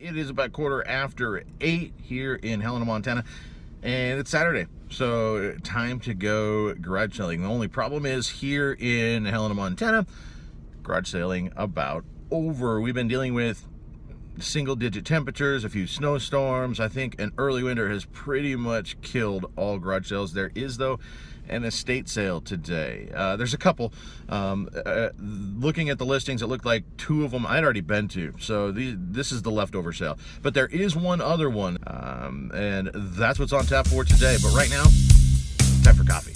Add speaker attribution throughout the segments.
Speaker 1: It is about 8:15 here in Helena, Montana, and it's Saturday, so time to go garage selling. The only problem is here in Helena, Montana, garage selling about over. We've been dealing with single-digit temperatures, a few snowstorms. I think an early winter has pretty much killed all garage sales. There is, though, an estate sale today. There's a couple. Looking at the listings, it looked like 2 of them I'd already been to, so this is the leftover sale. But there is one other one, and that's what's on tap for today. But right now, time for coffee.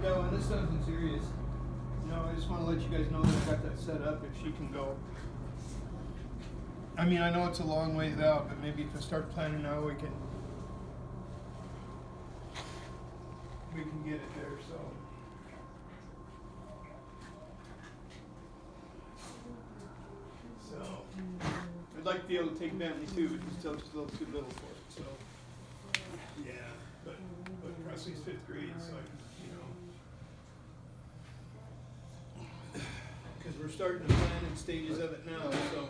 Speaker 2: No, and this nothing serious. No, I just want to let you guys know that I got that set up if she can go. I mean, I know it's a long ways out, but maybe if I start planning now, we can get it there, so. I'd like to be able to take Bentley too, but he's still just a little too little for it, so. Yeah, but Presley's 5th grade, so because we're starting to plan in stages of it now, so.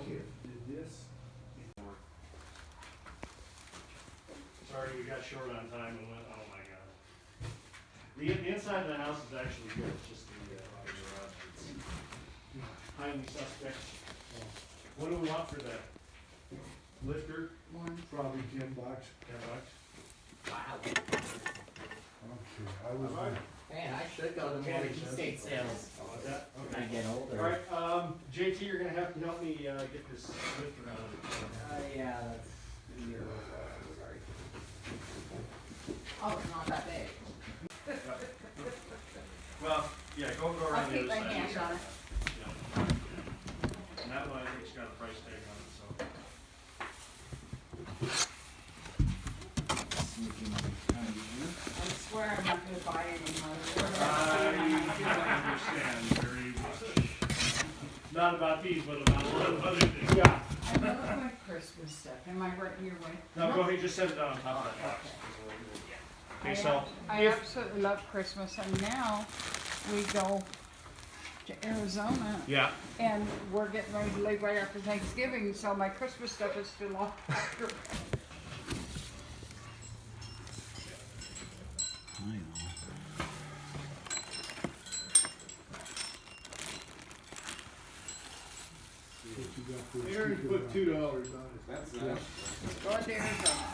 Speaker 3: Sorry, we got short on time and went, oh my god. The inside of the house is actually good, it's just the garage. It's highly suspect. What do we want for that? Lifter?
Speaker 4: Probably $10.
Speaker 3: $10.
Speaker 5: Wow.
Speaker 4: Okay, I was.
Speaker 5: Man, I should go to more estate sales
Speaker 3: What's that?
Speaker 5: when I get older.
Speaker 3: Alright, JT, you're gonna have to help me, get this lifter out of it.
Speaker 5: Yeah, that's a year ago, sorry. Oh, it's not that big.
Speaker 3: Well, yeah, go
Speaker 6: I'll
Speaker 3: around the
Speaker 6: keep
Speaker 3: other
Speaker 6: my
Speaker 3: side.
Speaker 6: hand on it.
Speaker 3: Yeah. And that one, I think it's got a price tag on it, so.
Speaker 6: I swear I'm not gonna buy any more.
Speaker 3: I understand very much. Not about these, but about a lot of other things.
Speaker 6: I love my Christmas stuff. Am I right your way?
Speaker 3: No, go ahead, just set it down on top of that box. Okay, so,
Speaker 6: I absolutely love Christmas, and now we go to Arizona,
Speaker 3: yeah,
Speaker 6: and we're getting ready to leave right after Thanksgiving, so my Christmas stuff is still off after.
Speaker 2: Aaron put $2 on it.
Speaker 5: That's nice.
Speaker 6: Go to Arizona.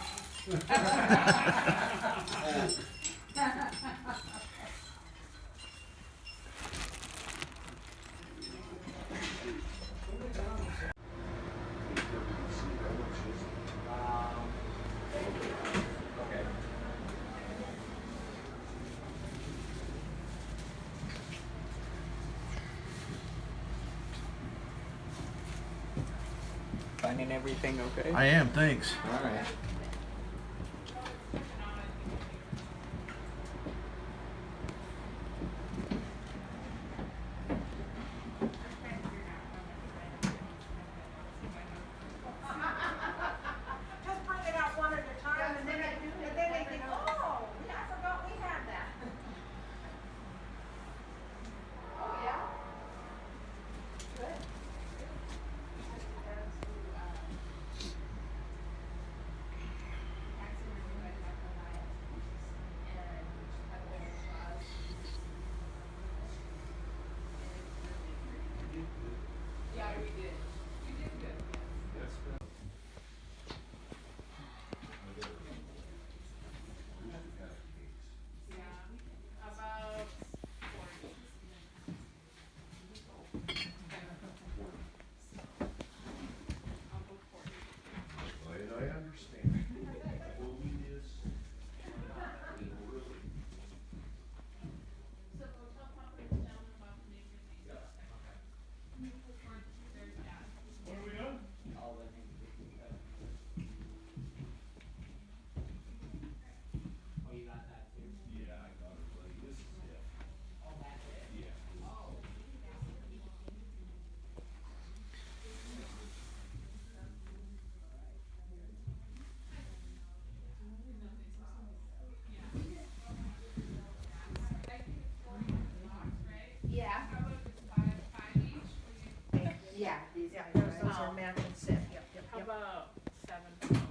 Speaker 5: Okay. Finding everything okay?
Speaker 1: I am, thanks.
Speaker 5: All right.
Speaker 7: Just bring it out one at a time, and then they think, oh, yeah, I forgot we had that. Oh, yeah? Good. Those are match and set, yep, yep,
Speaker 8: How
Speaker 7: yep.
Speaker 8: about 7 pounds?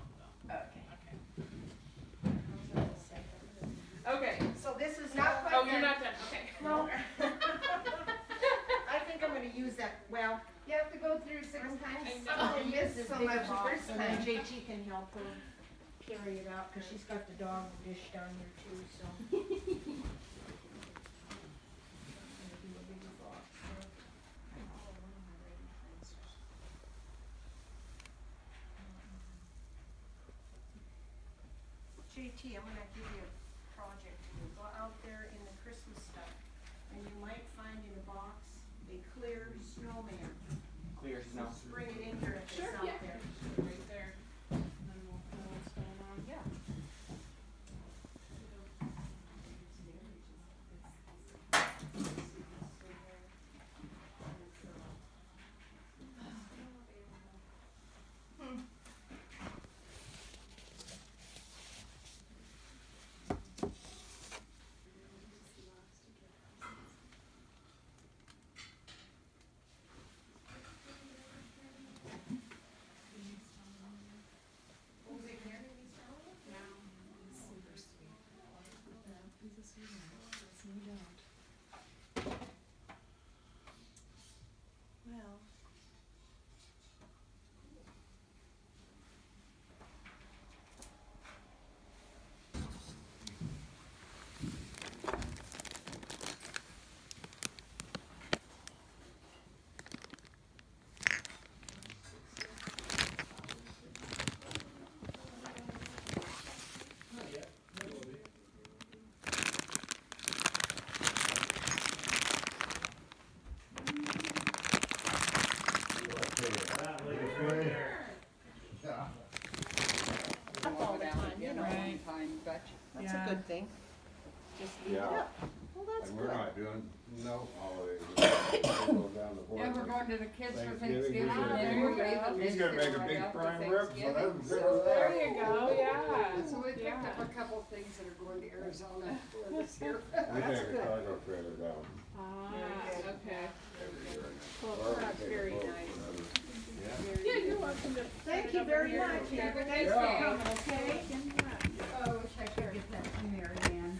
Speaker 8: Okay.
Speaker 7: So this is not quite
Speaker 8: Oh, you're
Speaker 7: done.
Speaker 8: not done, okay.
Speaker 7: No. I think I'm gonna use that, well,
Speaker 9: You have to go through 6 times.
Speaker 8: I know.
Speaker 9: You missed so
Speaker 7: big
Speaker 9: much the
Speaker 7: box,
Speaker 9: first
Speaker 7: and then
Speaker 9: time.
Speaker 7: JT can help her carry it out, cause she's got the dog dish down here too, so. JT, I'm gonna give you a project to do. Go out there in the Christmas stuff, and you might find in a box a clear snowman.
Speaker 5: Clear snow.
Speaker 7: Bring it in here if it's
Speaker 8: Sure,
Speaker 7: out
Speaker 8: yeah.
Speaker 7: there.
Speaker 8: Right there. And then we'll pull what's going on. Yeah.
Speaker 7: Well.
Speaker 3: That lady right there.
Speaker 7: Up all the time, you know.
Speaker 6: Right.
Speaker 7: That's a good thing. Just leave it
Speaker 10: Yeah.
Speaker 7: up. Well, that's
Speaker 10: And
Speaker 7: good.
Speaker 10: we're not doing no holidays. We're gonna go down the board.
Speaker 9: Yeah, we're going to the kids for
Speaker 10: Thanksgiving,
Speaker 9: Thanksgiving,
Speaker 10: he's gonna
Speaker 9: and
Speaker 10: make-
Speaker 9: we're raising
Speaker 10: he's gonna make a
Speaker 9: right
Speaker 10: big
Speaker 9: after
Speaker 10: prime rib, so
Speaker 9: Thanksgiving.
Speaker 10: that's good.
Speaker 9: So
Speaker 8: There you go, yeah.
Speaker 9: So we picked
Speaker 8: Yeah.
Speaker 9: up a couple things that are going to Arizona for this year.
Speaker 10: We take a cargo trailer down.
Speaker 8: Ah, okay.
Speaker 10: Or we
Speaker 8: That's
Speaker 10: take a
Speaker 8: very
Speaker 10: boat.
Speaker 8: nice.
Speaker 10: Yeah.
Speaker 8: Yeah, you're welcome to.
Speaker 7: Thank you very much.
Speaker 8: Yeah.
Speaker 7: Thanks for coming, okay?
Speaker 9: Oh, wish I could get that to Mary Ann.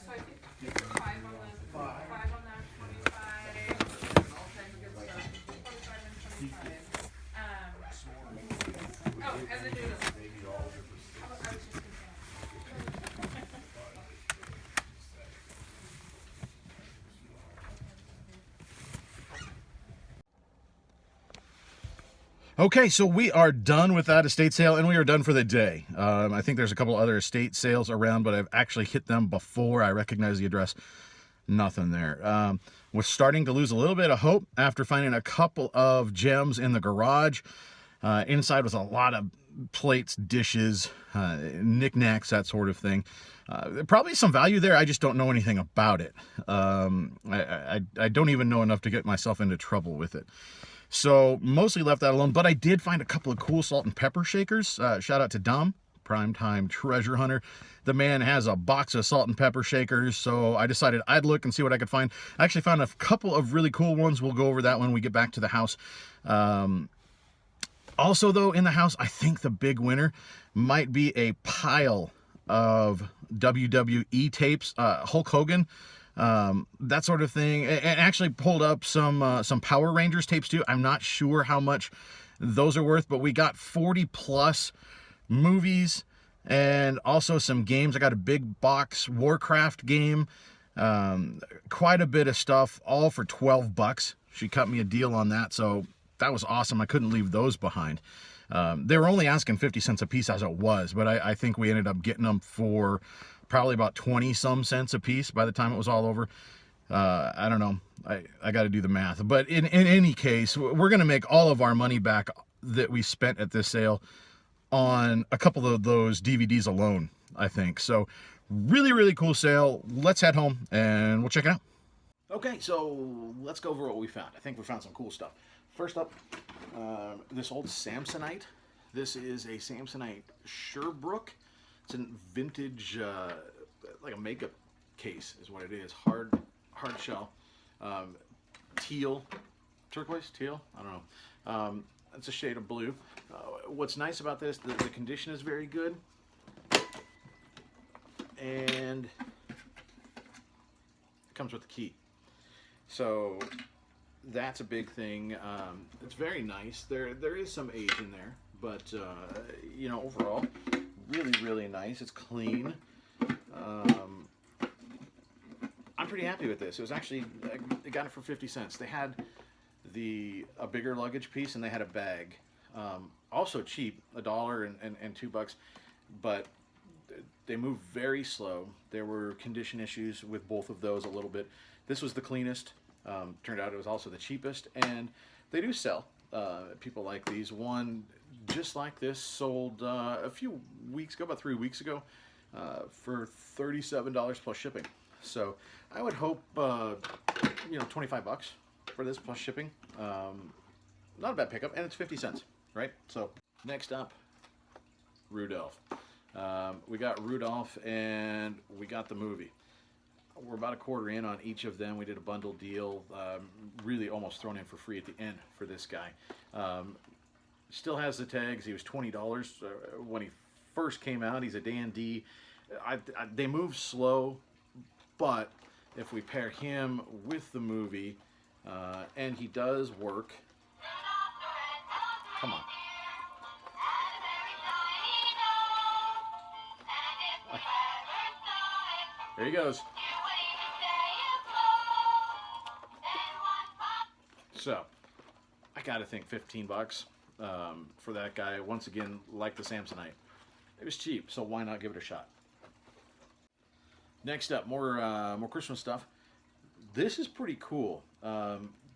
Speaker 8: So I think it's 5 on the, 5 on that, 25, all kinds of good stuff, 25 and 25. Oh, and the noodles. I was just gonna say.
Speaker 1: Okay, so we are done with that estate sale, and we are done for the day. I think there's a couple other estate sales around, but I've actually hit them before I recognize the address. Nothing there. Was starting to lose a little bit of hope after finding a couple of gems in the garage. Inside was a lot of plates, dishes, knickknacks, that sort of thing. Probably some value there. I just don't know anything about it. I don't even know enough to get myself into trouble with it. So mostly left that alone, but I did find a couple of cool salt and pepper shakers. Shout out to Dom, primetime treasure hunter. The man has a box of salt and pepper shakers, so I decided I'd look and see what I could find. I actually found a couple of really cool ones. We'll go over that when we get back to the house. Also, though, in the house, I think the big winner might be a pile of WWE tapes, Hulk Hogan, that sort of thing. And actually pulled up some Power Rangers tapes too. I'm not sure how much those are worth, but we got 40 plus movies and also some games. I got a big box Warcraft game, quite a bit of stuff, all for $12. She cut me a deal on that, so that was awesome. I couldn't leave those behind. They were only asking 50 cents a piece as it was, but I think we ended up getting them for probably about 20 some cents a piece by the time it was all over. I don't know. I got to do the math. But in any case, we're going to make all of our money back that we spent at this sale on a couple of those DVDs alone, I think. So really, really cool sale. Let's head home and we'll check it out. Okay, so let's go over what we found. I think we found some cool stuff. First up, this old Samsonite. This is a Samsonite Sherbrooke. It's a vintage, like a makeup case is what it is. Hard shell. Teal, turquoise, teal, I don't know. It's a shade of blue. What's nice about this, the condition is very good. And it comes with the key. So that's a big thing. It's very nice. There is some age in there, but you know, overall, really, really nice. It's clean. I'm pretty happy with this. It was actually, I got it for 50 cents. They had a bigger luggage piece and they had a bag. Also cheap, $1 and $2, but they moved very slow. There were condition issues with both of those a little bit. This was the cleanest. Turned out it was also the cheapest, and they do sell. People like these. One just like this sold a few weeks ago, about 3 weeks ago, for $37 plus shipping. So I would hope, you know, $25 for this plus shipping. Not a bad pickup, and it's 50 cents, right? So next up, Rudolph. We got Rudolph and we got the movie. We're about a quarter in on each of them. We did a bundle deal, really almost thrown in for free at the end for this guy. Still has the tags. He was $20 when he first came out. He's a dandy. They move slow, but if we pair him with the movie, and he does work. Come on. There he goes. So, I gotta think $15 for that guy. Once again, like the Samsonite. It was cheap, so why not give it a shot? Next up, more Christmas stuff. This is pretty cool.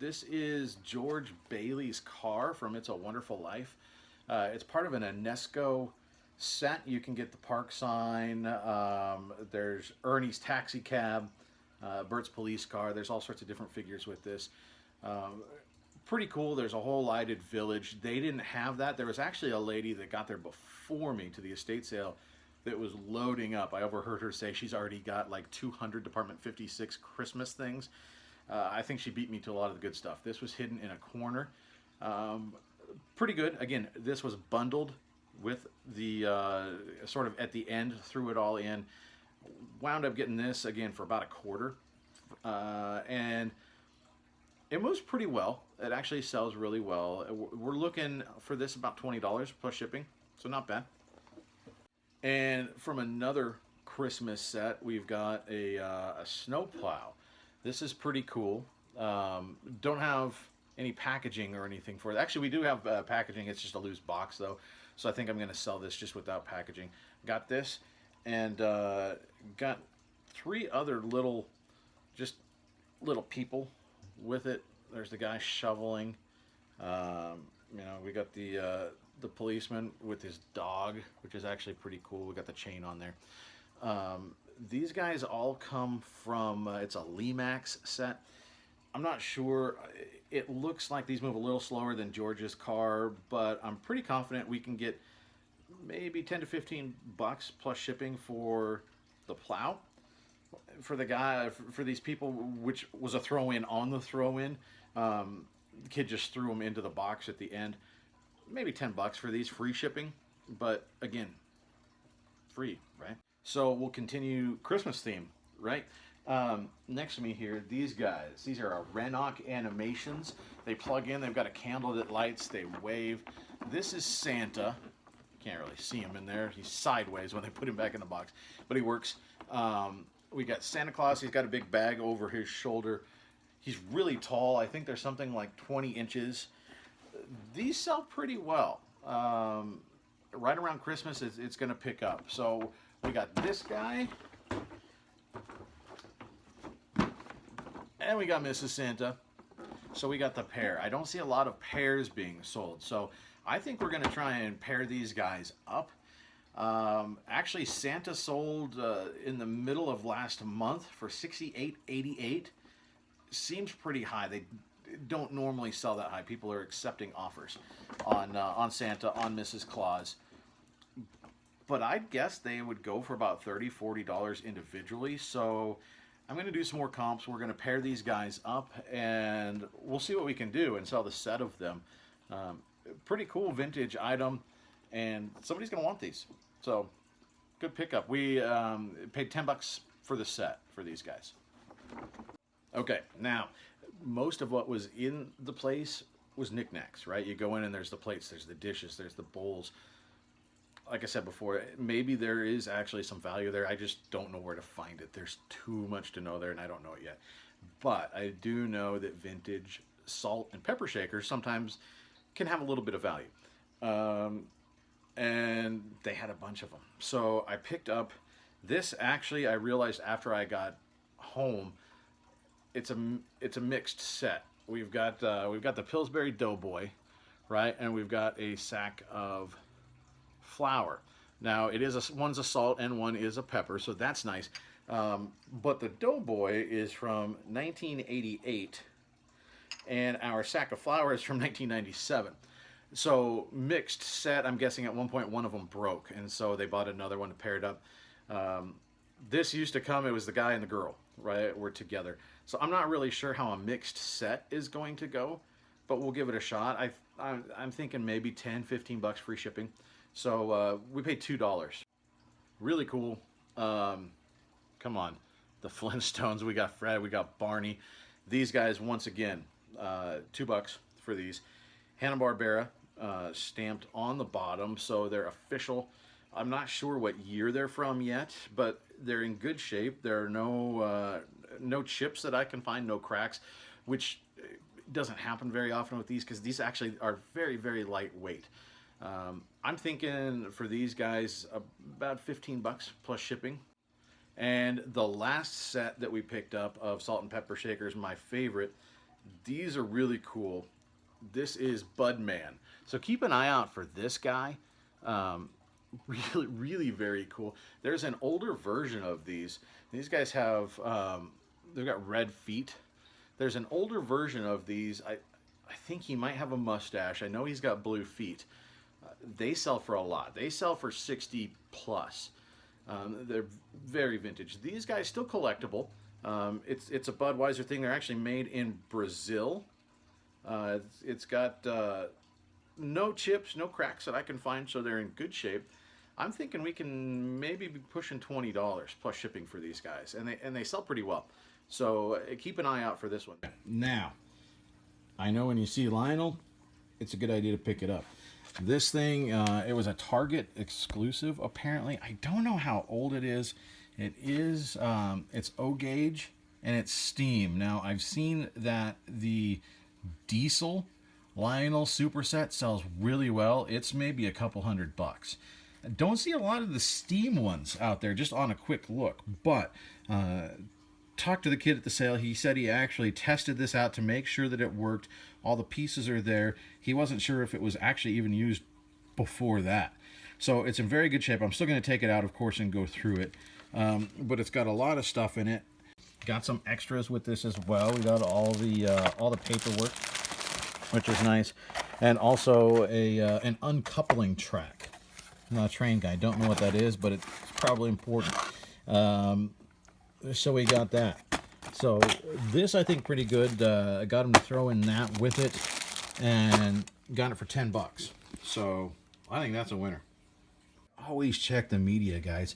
Speaker 1: This is George Bailey's car from It's a Wonderful Life. It's part of an UNESCO set. You can get the park sign. There's Ernie's taxi cab, Bert's police car. There's all sorts of different figures with this. Pretty cool. There's a whole lighted village. They didn't have that. There was actually a lady that got there before me to the estate sale that was loading up. I overheard her say she's already got like 200 Department 56 Christmas things. I think she beat me to a lot of the good stuff. This was hidden in a corner. Pretty good. Again, this was bundled with the sort of at the end, threw it all in. Wound up getting this again for about a quarter. And it moves pretty well. It actually sells really well. We're looking for this about $20 plus shipping, so not bad. And from another Christmas set, we've got a snowplow. This is pretty cool. Don't have any packaging or anything for it. Actually, we do have packaging. It's just a loose box, though. So I think I'm going to sell this just without packaging. Got this, and got 3 other little people with it. There's the guy shoveling. You know, we got the policeman with his dog, which is actually pretty cool. We got the chain on there. These guys all come from, it's a Limax set. I'm not sure. It looks like these move a little slower than George's car, but I'm pretty confident we can get maybe 10 to 15 bucks plus shipping for the plow. For the guy, for these people, which was a throw-in on the throw-in. The kid just threw them into the box at the end. Maybe 10 bucks for these, free shipping, but again, free, right? So we'll continue Christmas theme, right? Next to me here, these guys. These are Renok Animations. They plug in. They've got a candle that lights. They wave. This is Santa. Can't really see him in there. He's sideways when they put him back in the box, but he works. We got Santa Claus. He's got a big bag over his shoulder. He's really tall. I think there's something like 20 inches. These sell pretty well. Right around Christmas, it's going to pick up. So we got this guy. And we got Mrs. Santa. So we got the pair. I don't see a lot of pairs being sold. So I think we're going to try and pair these guys up. Actually, Santa sold in the middle of last month for $68.88. Seems pretty high. They don't normally sell that high. People are accepting offers on Santa, on Mrs. Claus. But I'd guess they would go for about $30, $40 individually. So I'm going to do some more comps. We're going to pair these guys up, and we'll see what we can do and sell the set of them. Pretty cool vintage item, and somebody's going to want these. So good pickup. We paid $10 for the set for these guys. Okay, now most of what was in the place was knickknacks, right? You go in and there's the plates, there's the dishes, there's the bowls. Like I said before, maybe there is actually some value there. I just don't know where to find it. There's too much to know there, and I don't know it yet. But I do know that vintage salt and pepper shakers sometimes can have a little bit of value. And they had a bunch of them. So I picked up this. Actually, I realized after I got home, it's a mixed set. We've got the Pillsbury Doughboy, right, and we've got a sack of flour. Now it is one's a salt and one is a pepper, so that's nice. But the Doughboy is from 1988, and our sack of flour is from 1997. So mixed set. I'm guessing at one point one of them broke, and so they bought another one to pair it up. This used to come. It was the guy and the girl, right? We're together. So I'm not really sure how a mixed set is going to go, but we'll give it a shot. I'm thinking maybe $10, $15 free shipping. So we paid $2. Really cool. Come on. The Flintstones. We got Fred. We got Barney. These guys, once again, $2 for these. Hanna-Barbera stamped on the bottom, so they're official. I'm not sure what year they're from yet, but they're in good shape. There are no chips that I can find, no cracks, which doesn't happen very often with these because these actually are very, very lightweight. I'm thinking for these guys about $15 plus shipping. And the last set that we picked up of salt and pepper shakers, my favorite. These are really cool. This is Budman. So keep an eye out for this guy. Really, really very cool. There's an older version of these. These guys have, they've got red feet. There's an older version of these. I think he might have a mustache. I know he's got blue feet. They sell for a lot. They sell for 60 plus. They're very vintage. These guys still collectible. It's a Budweiser thing. They're actually made in Brazil. It's got no chips, no cracks that I can find, so they're in good shape. I'm thinking we can maybe be pushing $20 plus shipping for these guys, and they sell pretty well. So keep an eye out for this one. Now, I know when you see Lionel, it's a good idea to pick it up. This thing, it was a Target exclusive, apparently. I don't know how old it is. It is, it's O-Gauge, and it's steam. Now, I've seen that the diesel Lionel Superset sells really well. It's maybe a couple $100. Don't see a lot of the steam ones out there just on a quick look, but talked to the kid at the sale. He said he actually tested this out to make sure that it worked. All the pieces are there. He wasn't sure if it was actually even used before that. So it's in very good shape. I'm still going to take it out, of course, and go through it. But it's got a lot of stuff in it. Got some extras with this as well. We got all the paperwork, which is nice, and also an uncoupling track. I'm not a train guy. Don't know what that is, but it's probably important. So we got that. So this I think pretty good. I got him to throw in that with it, and got it for $10. So I think that's a winner. Always check the media, guys.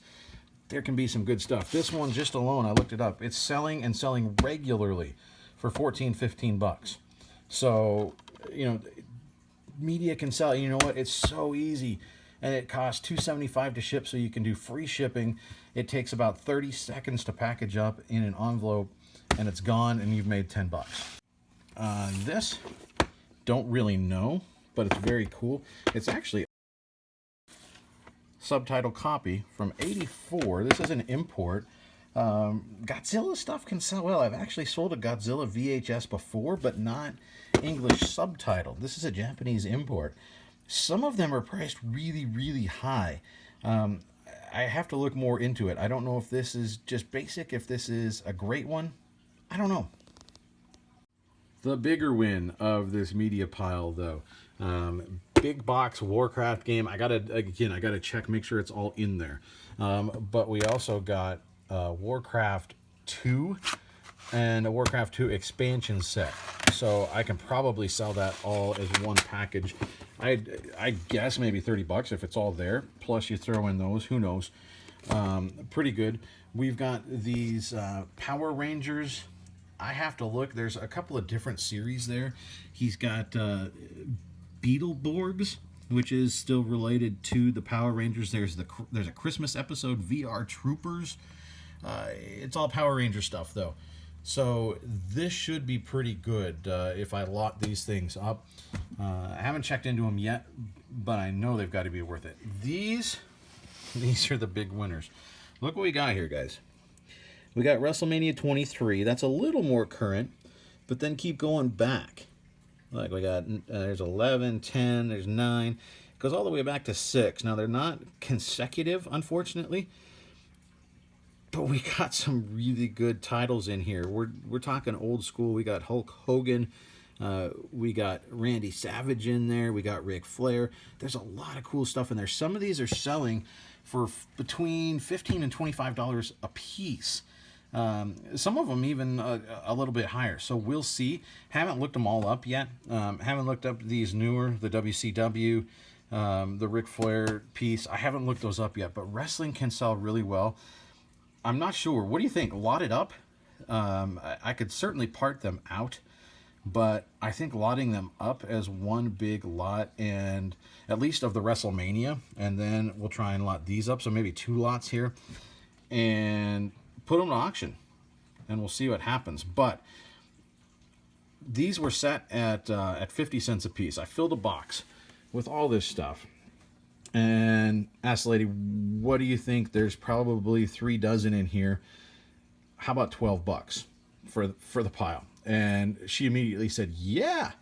Speaker 1: There can be some good stuff. This one just alone, I looked it up. It's selling and selling regularly for $14, $15. So, you know, media can sell. You know what? It's so easy. And it costs $2.75 to ship, so you can do free shipping. It takes about 30 seconds to package up in an envelope, and it's gone, and you've made $10. This, don't really know, but it's very cool. It's actually subtitle copy from '84. This is an import. Godzilla stuff can sell well. I've actually sold a Godzilla VHS before, but not English subtitled. This is a Japanese import. Some of them are priced really, really high. I have to look more into it. I don't know if this is just basic, if this is a great one. I don't know. The bigger win of this media pile, though. Big box Warcraft game. I gotta check, make sure it's all in there. But we also got Warcraft 2 and a Warcraft 2 expansion set. So I can probably sell that all as one package. I guess maybe $30 if it's all there. Plus you throw in those, who knows. Pretty good. We've got these Power Rangers. I have to look. There's a couple of different series there. He's got Beetleborgs, which is still related to the Power Rangers. There's a Christmas episode, VR Troopers. It's all Power Ranger stuff, though. So this should be pretty good if I lot these things up. I haven't checked into them yet, but I know they've got to be worth it. These are the big winners. Look what we got here, guys. We got WrestleMania 23. That's a little more current, but then keep going back. Like we got, there's 11, 10, there's 9. It goes all the way back to 6. Now, they're not consecutive, unfortunately, but we got some really good titles in here. We're talking old school. We got Hulk Hogan. We got Randy Savage in there. We got Ric Flair. There's a lot of cool stuff in there. Some of these are selling for between $15 and $25 a piece. Some of them even a little bit higher. So we'll see. Haven't looked them all up yet. Haven't looked up these newer, the WCW, the Ric Flair piece. I haven't looked those up yet, but wrestling can sell really well. I'm not sure. What do you think? Lot it up? I could certainly part them out, but I think lotting them up as one big lot, and at least of the WrestleMania, and then we'll try and lot these up. So maybe 2 lots here, and put them to auction, and we'll see what happens. But these were set at 50 cents a piece. I filled a box with all this stuff and asked the lady, what do you think? There's probably 3 dozen in here. How about $12 for the pile? And she immediately said, yeah,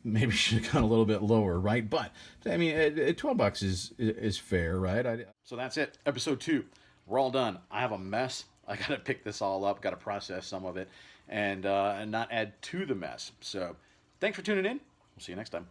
Speaker 1: maybe should have gone a little bit lower, right? But I mean, $12 is fair, right? So that's it. Episode 2. We're all done. I have a mess. I got to pick this all up, got to process some of it, and not add to the mess. So thanks for tuning in. We'll see you next time.